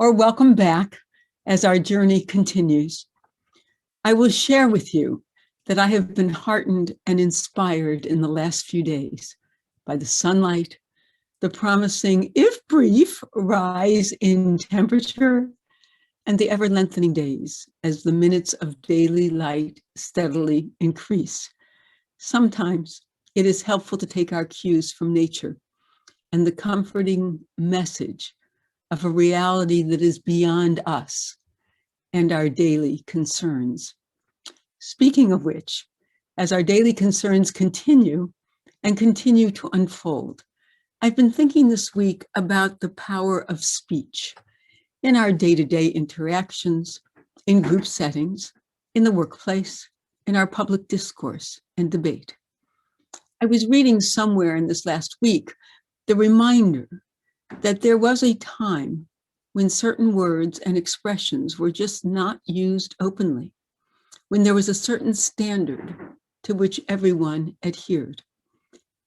or welcome back as our journey continues. I will share with you that I have been heartened and inspired in the last few days by the sunlight, the promising, if brief, rise in temperature, and the ever-lengthening days as the minutes of daily light steadily increase. Sometimes it is helpful to take our cues from nature and the comforting message of a reality that is beyond us and our daily concerns. Speaking of which, as our daily concerns continue to unfold, I've been thinking this week about the power of speech in our day-to-day interactions, in group settings, in the workplace, in our public discourse and debate. I was reading somewhere in this last week the reminder that there was a time when certain words and expressions were just not used openly, when there was a certain standard to which everyone adhered.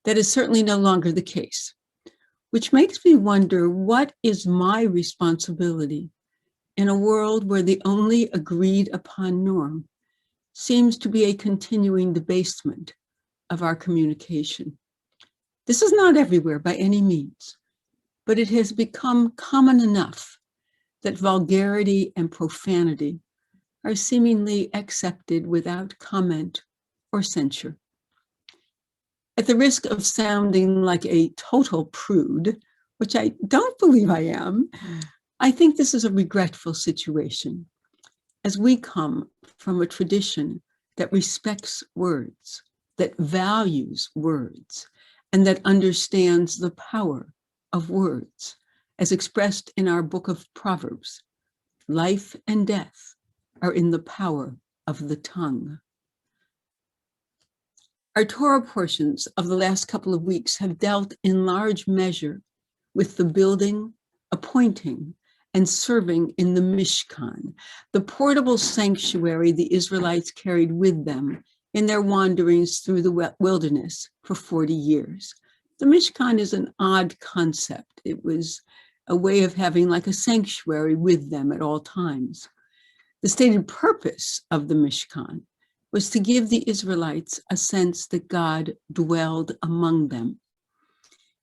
That is certainly no longer the case, which makes me wonder, what is my responsibility in a world where the only agreed upon norm seems to be a continuing debasement of our communication? This is not everywhere by any means, but it has become common enough that vulgarity and profanity are seemingly accepted without comment or censure. At the risk of sounding like a total prude, which I don't believe I am, I think this is a regretful situation, as we come from a tradition that respects words, that values words, and that understands the power of words, as expressed in our book of Proverbs. Life and death are in the power of the tongue. Our Torah portions of the last couple of weeks have dealt in large measure with the building, appointing, and serving in the Mishkan, the portable sanctuary the Israelites carried with them in their wanderings through the wilderness for 40 years. The Mishkan is an odd concept. It was a way of having like a sanctuary with them at all times. The stated purpose of the Mishkan was to give the Israelites a sense that God dwelled among them.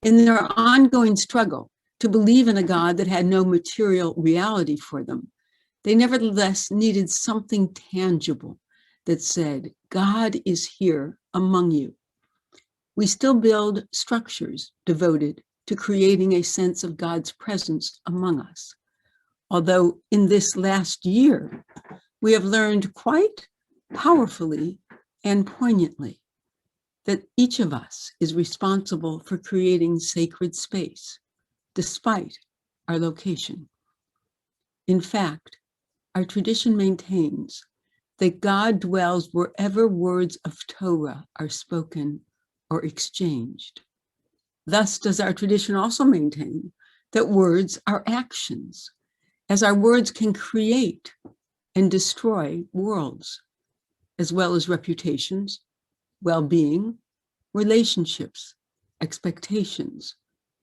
In their ongoing struggle to believe in a God that had no material reality for them, they nevertheless needed something tangible that said, God is here among you. We still build structures devoted to creating a sense of God's presence among us. Although in this last year, we have learned quite powerfully and poignantly that each of us is responsible for creating sacred space, despite our location. In fact, our tradition maintains that God dwells wherever words of Torah are spoken or exchanged. Thus does our tradition also maintain that words are actions, as our words can create and destroy worlds, as well as reputations, well-being, relationships, expectations,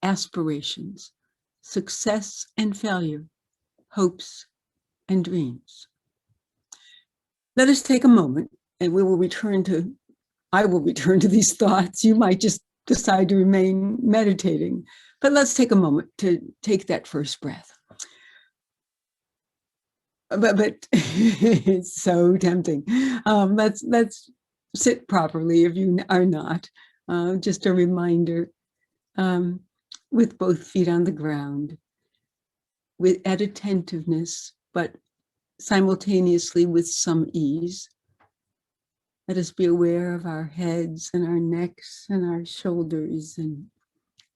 aspirations, success and failure, hopes and dreams. Let us take a moment and I will return to these thoughts. You might just decide to remain meditating, but let's take a moment to take that first breath. But it's so tempting. Let's sit properly if you are not. Just a reminder, with both feet on the ground, at attentiveness, but simultaneously with some ease. Let us be aware of our heads and our necks and our shoulders and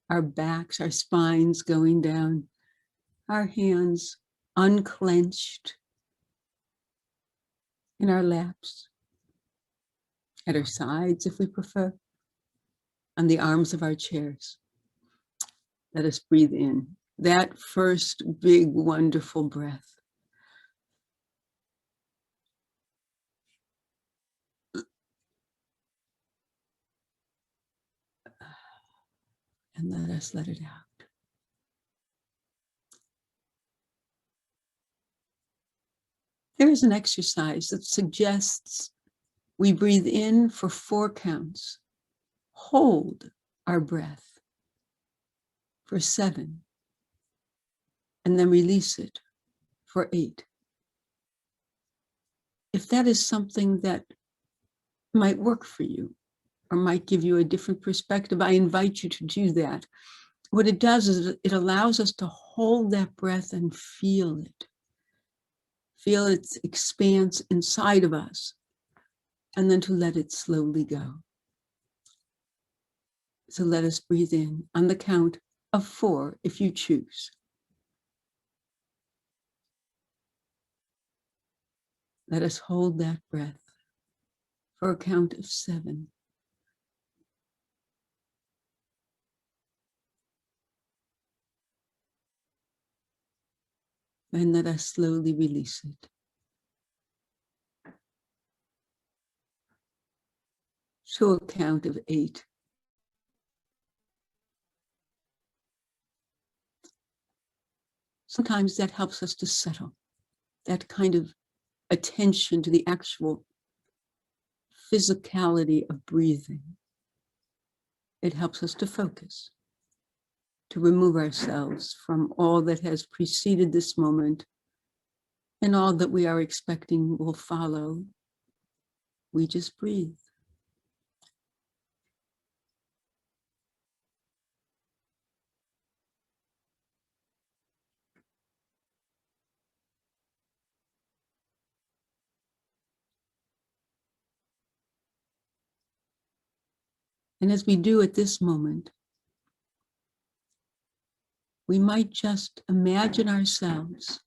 our backs, our spines going down, our hands unclenched in our laps, at our sides if we prefer, on the arms of our chairs. Let us breathe in that first big, wonderful breath. And let us let it out. Here is an exercise that suggests we breathe in for 4 counts, hold our breath for 7, and then release it for 8. If that is something that might work for you or might give you a different perspective, I invite you to do that. What it does is it allows us to hold that breath and feel it. Feel its expanse inside of us, and then to let it slowly go. So let us breathe in on the count of 4 if you choose. Let us hold that breath for a count of 7. And let us slowly release it. To a count of 8. Sometimes that helps us to settle, that kind of attention to the actual physicality of breathing. It helps us to focus, to remove ourselves from all that has preceded this moment and all that we are expecting will follow. We just breathe. And as we do at this moment, we might just imagine ourselves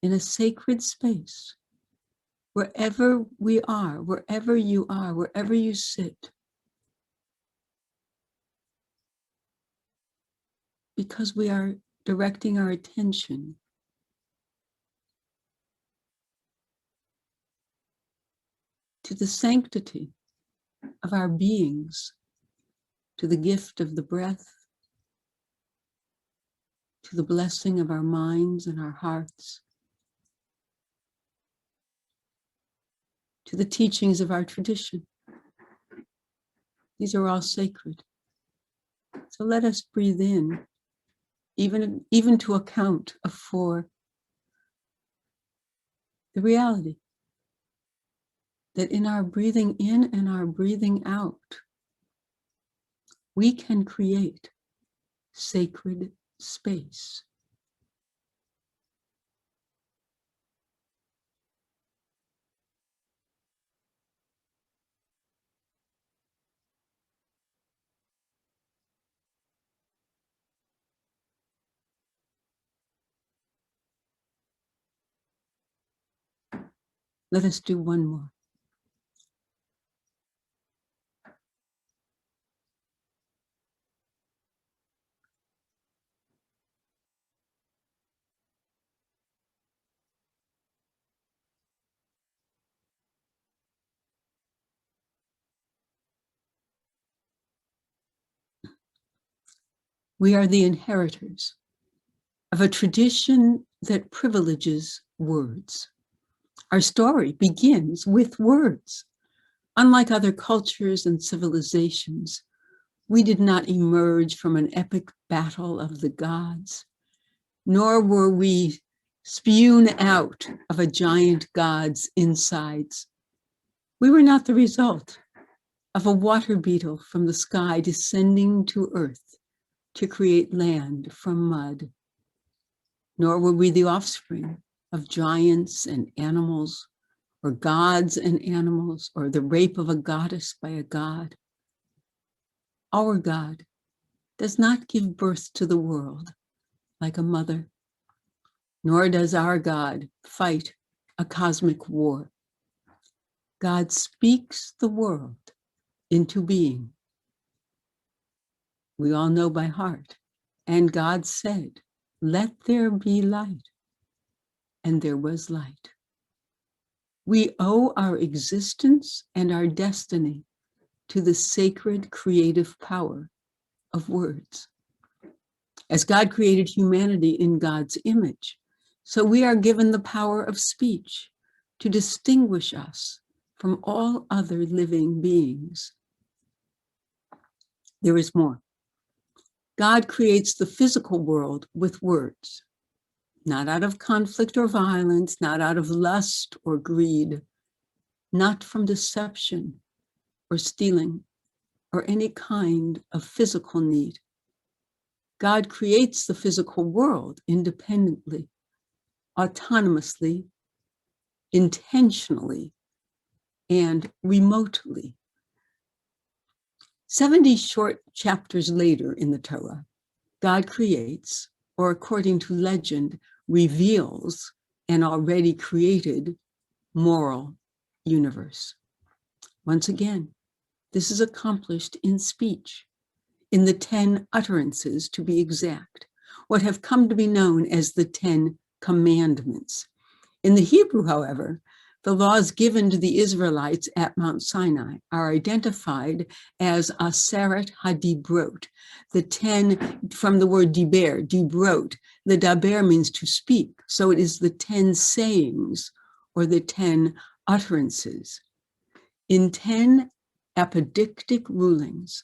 in a sacred space, wherever we are, wherever you are, wherever you sit, because we are directing our attention to the sanctity of our beings, to the gift of the breath, to the blessing of our minds and our hearts, to the teachings of our tradition. These are all sacred. So let us breathe in, even to a count of 4, the reality that in our breathing in and our breathing out, we can create sacred space. Let us do one more. We are the inheritors of a tradition that privileges words. Our story begins with words. Unlike other cultures and civilizations, we did not emerge from an epic battle of the gods, nor were we spewed out of a giant god's insides. We were not the result of a water beetle from the sky descending to earth to create land from mud, nor were we the offspring of giants and animals, or gods and animals, or the rape of a goddess by a god. Our God does not give birth to the world like a mother, nor does our God fight a cosmic war. God speaks the world into being. We all know by heart, and God said, "Let there be light," and there was light. We owe our existence and our destiny to the sacred creative power of words. As God created humanity in God's image, So we are given the power of speech to distinguish us from all other living beings. There is more. God creates the physical world with words, not out of conflict or violence, not out of lust or greed, not from deception or stealing or any kind of physical need. God creates the physical world independently, autonomously, intentionally, and remotely. 70 short chapters later in the Torah, God creates, or according to legend, reveals an already created moral universe. Once again, this is accomplished in speech, in the 10 utterances to be exact, what have come to be known as the 10 commandments. In the Hebrew, however, the laws given to the Israelites at Mount Sinai are identified as Aseret HaDibrot, the 10 from the word diber, dibrot. The daber means to speak, so it is the 10 sayings or the 10 utterances. In 10 apodictic rulings,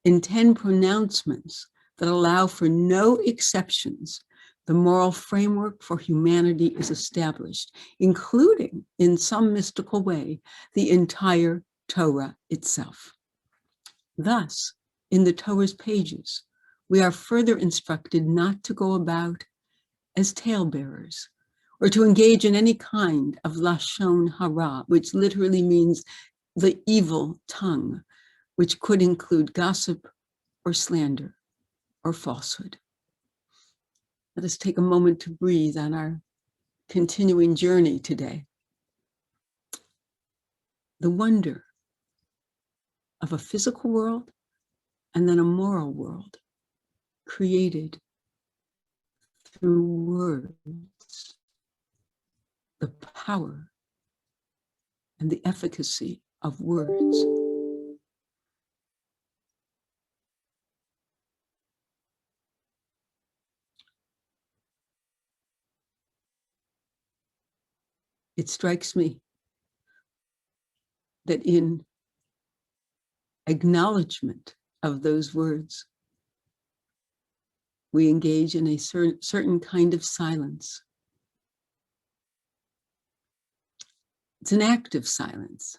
in 10 pronouncements that allow for no exceptions, the moral framework for humanity is established, including, in some mystical way, the entire Torah itself. Thus, in the Torah's pages, we are further instructed not to go about as talebearers, or to engage in any kind of lashon hara, which literally means the evil tongue, which could include gossip or slander or falsehood. Let us take a moment to breathe on our continuing journey today. The wonder of a physical world and then a moral world created through words, the power and the efficacy of words. It strikes me that in acknowledgement of those words, we engage in a certain kind of silence. It's an active silence.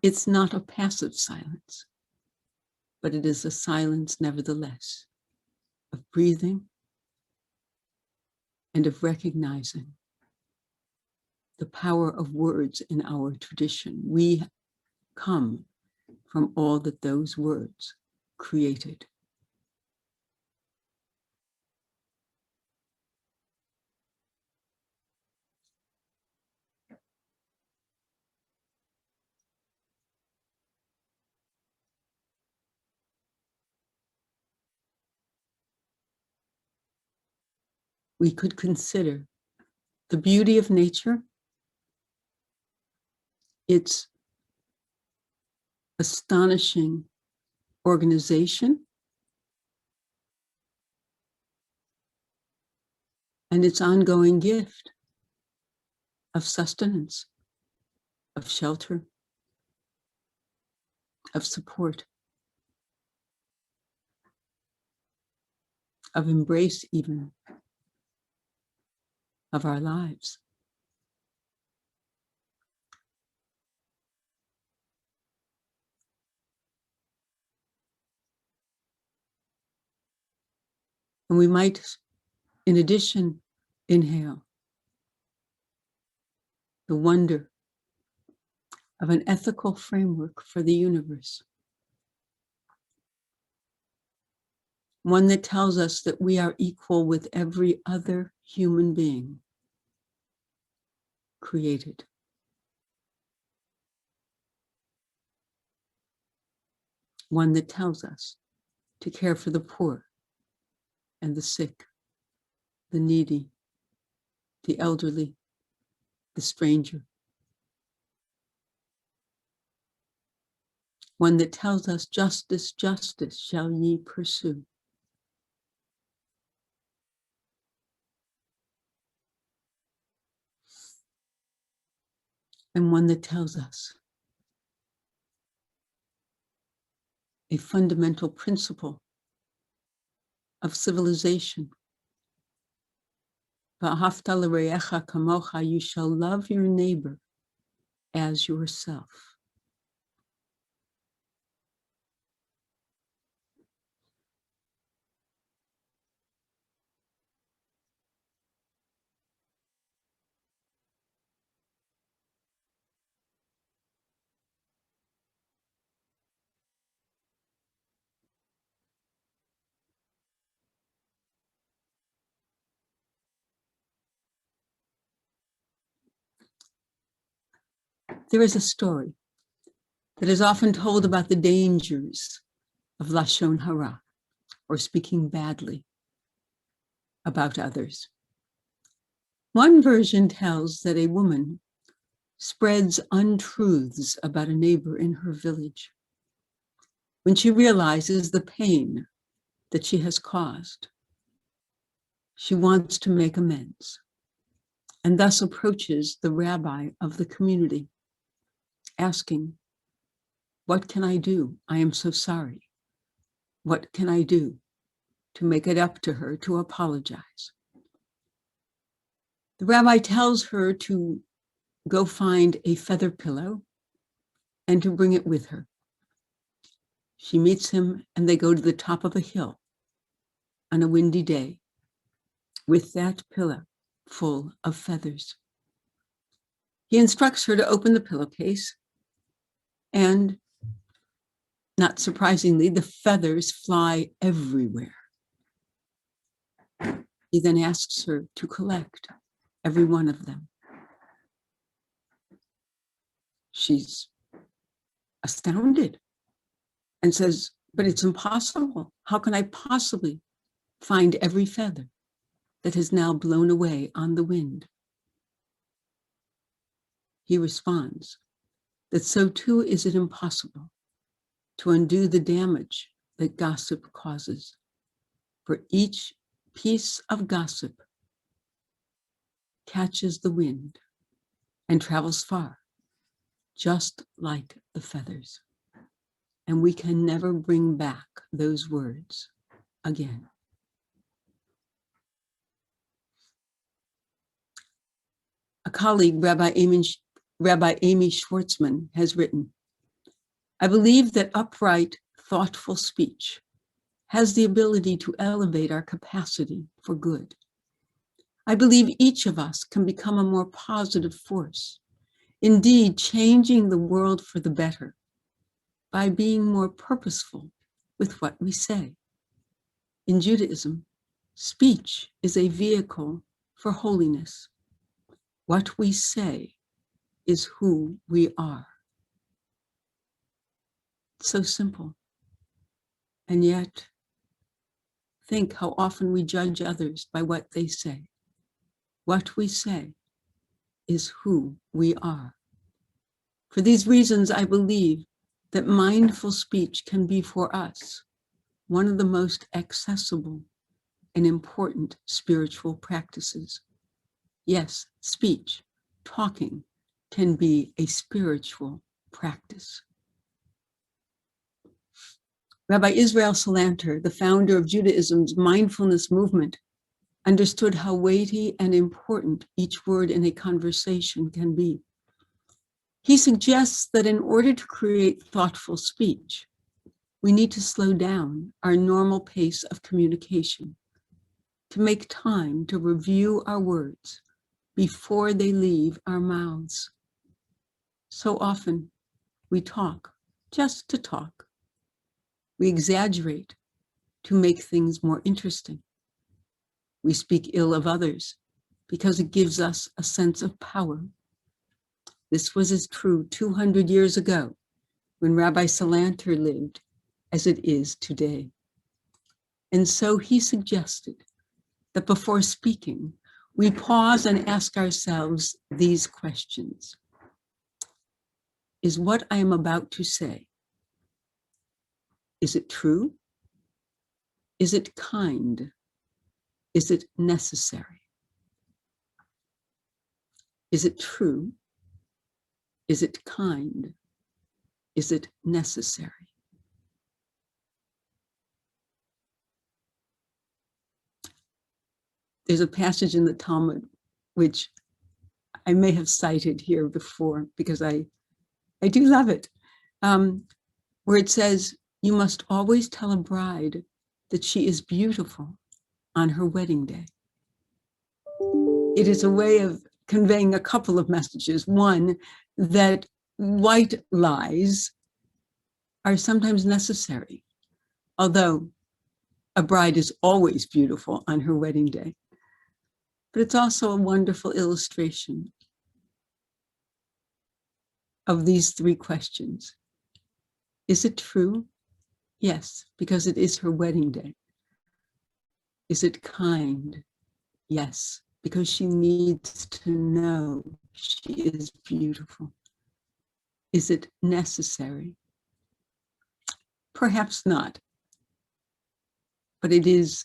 It's not a passive silence, but it is a silence nevertheless of breathing and of recognizing the power of words in our tradition. We come from all that those words created. We could consider the beauty of nature, its astonishing organization, and its ongoing gift of sustenance, of shelter, of support, of embrace even of our lives. And we might, in addition, inhale the wonder of an ethical framework for the universe. One that tells us that we are equal with every other human being created. One that tells us to care for the poor and the sick, the needy, the elderly, the stranger. One that tells us, justice, justice shall ye pursue. and one that tells us a fundamental principle of civilization. V'ahavta l're'echa kamocha, you shall love your neighbor as yourself. There is a story that is often told about the dangers of lashon hara, or speaking badly about others. One version tells that a woman spreads untruths about a neighbor in her village. When she realizes the pain that she has caused, she wants to make amends and thus approaches the rabbi of the community, asking, "What can I do? I am so sorry. What can I do to make it up to her, to apologize?" The rabbi tells her to go find a feather pillow and to bring it with her. She meets him and they go to the top of a hill on a windy day with that pillow full of feathers. He instructs her to open the pillowcase, and not surprisingly, the feathers fly everywhere. He then asks her to collect every one of them. She's astounded and says, "But it's impossible. How can I possibly find every feather that has now blown away on the wind?" He responds that so too is it impossible to undo the damage that gossip causes. For each piece of gossip catches the wind and travels far, just like the feathers. And we can never bring back those words again. A colleague, Rabbi Amy Schwartzman, has written, "I believe that upright, thoughtful speech has the ability to elevate our capacity for good. I believe each of us can become a more positive force, indeed changing the world for the better by being more purposeful with what we say. In Judaism, speech is a vehicle for holiness. What we say is who we are." So simple. And yet, think how often we judge others by what they say. What we say is who we are. For these reasons, I believe that mindful speech can be for us one of the most accessible and important spiritual practices. Yes, speech, talking, can be a spiritual practice. Rabbi Israel Salanter, the founder of Judaism's mindfulness movement, understood how weighty and important each word in a conversation can be. He suggests that in order to create thoughtful speech, we need to slow down our normal pace of communication, to make time to review our words before they leave our mouths. So often we talk just to talk. We exaggerate to make things more interesting. We speak ill of others because it gives us a sense of power. This was as true 200 years ago when Rabbi Salanter lived as it is today. And so he suggested that before speaking, we pause and ask ourselves these questions. Is what I am about to say, is it true? Is it kind? Is it necessary? Is it true? Is it kind? Is it necessary? There's a passage in the Talmud, which I may have cited here before because I do love it, where it says, you must always tell a bride that she is beautiful on her wedding day. It is a way of conveying a couple of messages. One, that white lies are sometimes necessary, although a bride is always beautiful on her wedding day. But it's also a wonderful illustration of these three questions. Is it true? Yes, because it is her wedding day. Is it kind? Yes, because she needs to know she is beautiful. Is it necessary? Perhaps not, but it is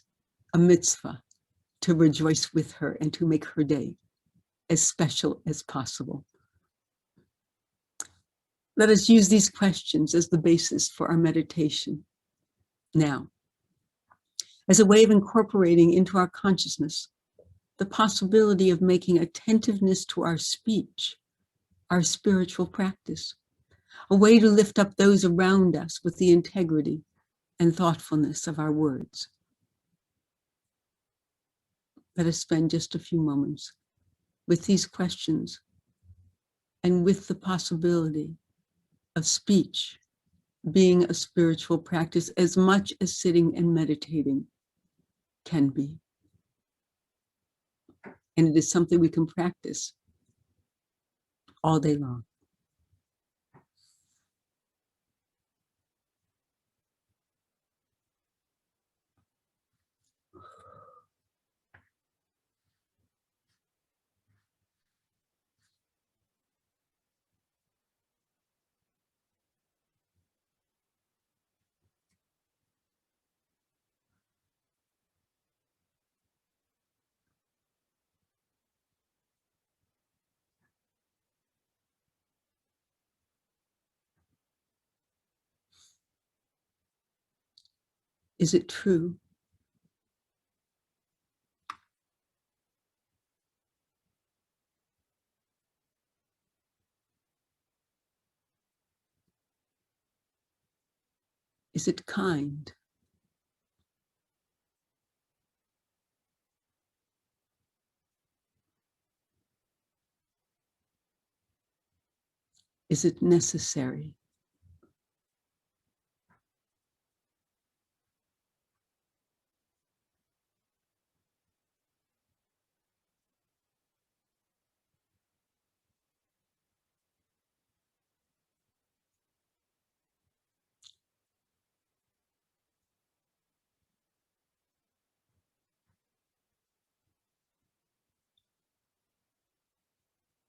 a mitzvah to rejoice with her and to make her day as special as possible. Let us use these questions as the basis for our meditation now, as a way of incorporating into our consciousness the possibility of making attentiveness to our speech our spiritual practice, a way to lift up those around us with the integrity and thoughtfulness of our words. Let us spend just a few moments with these questions and with the possibility of speech being a spiritual practice as much as sitting and meditating can be. And it is something we can practice all day long. Is it true? Is it kind? Is it necessary?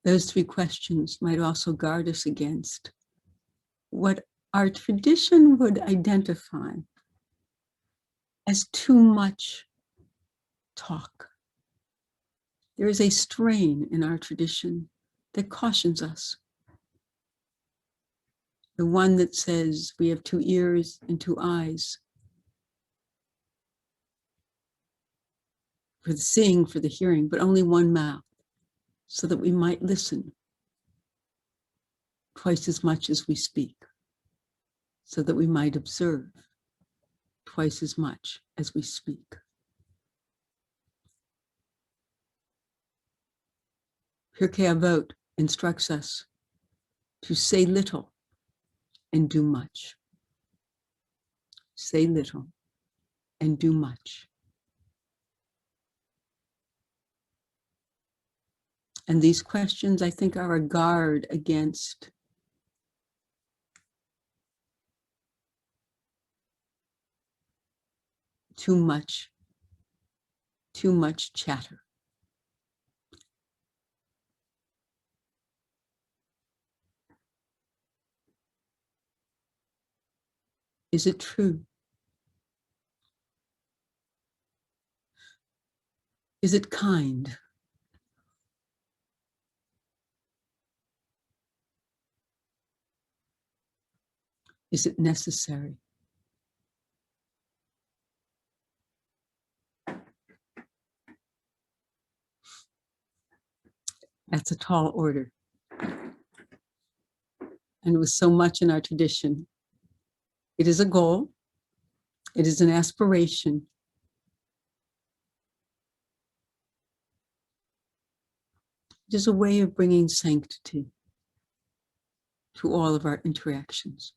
Those three questions might also guard us against what our tradition would identify as too much talk. There is a strain in our tradition that cautions us. The one that says we have 2 ears and 2 eyes for the seeing, for the hearing, but only 1 mouth, so that we might listen twice as much as we speak, so that we might observe twice as much as we speak. Pirkei Avot instructs us to say little and do much. Say little and do much. And these questions, I think, are a guard against too much chatter. Is it true? Is it kind? Is it necessary? That's a tall order. And with so much in our tradition, it is a goal, it is an aspiration. It is a way of bringing sanctity to all of our interactions.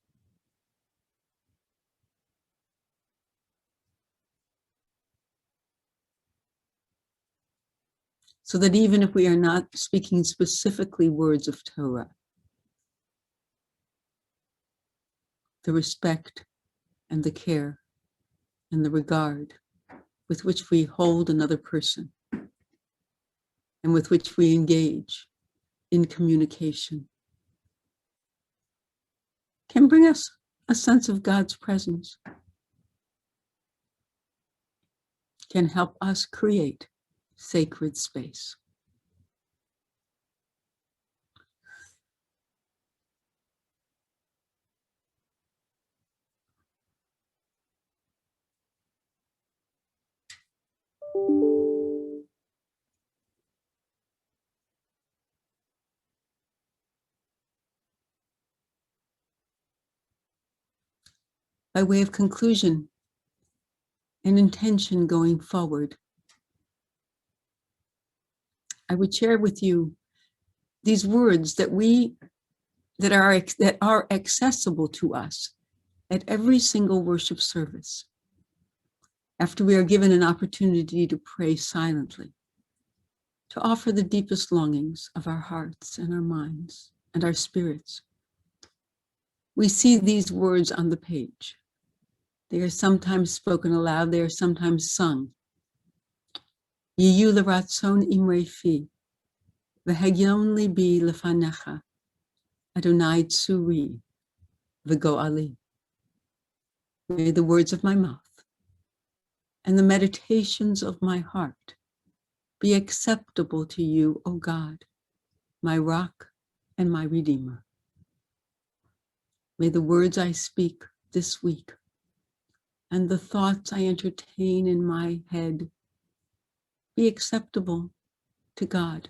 So that even if we are not speaking specifically words of Torah, the respect and the care and the regard with which we hold another person and with which we engage in communication can bring us a sense of God's presence, can help us create sacred space. By way of conclusion and intention going forward, I would share with you these words that are accessible to us at every single worship service. After we are given an opportunity to pray silently, to offer the deepest longings of our hearts and our minds and our spirits, we see these words on the page. They are sometimes spoken aloud, they are sometimes sung. Yiyu l'ratzon imrei fi, v'hegyon libi lefanecha, Adonai tsuri, v'go'ali. May the words of my mouth and the meditations of my heart be acceptable to you, O God, my rock and my redeemer. May the words I speak this week and the thoughts I entertain in my head be acceptable to God,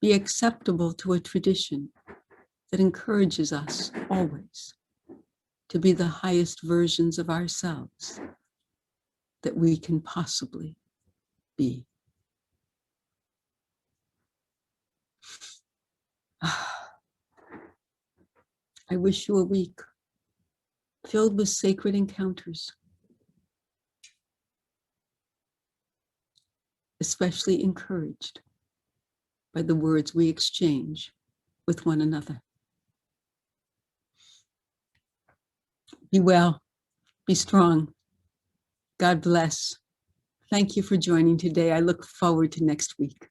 be acceptable to a tradition that encourages us always to be the highest versions of ourselves that we can possibly be. I wish you a week filled with sacred encounters, especially encouraged by the words we exchange with one another. Be well, be strong. God bless. Thank you for joining today. I look forward to next week.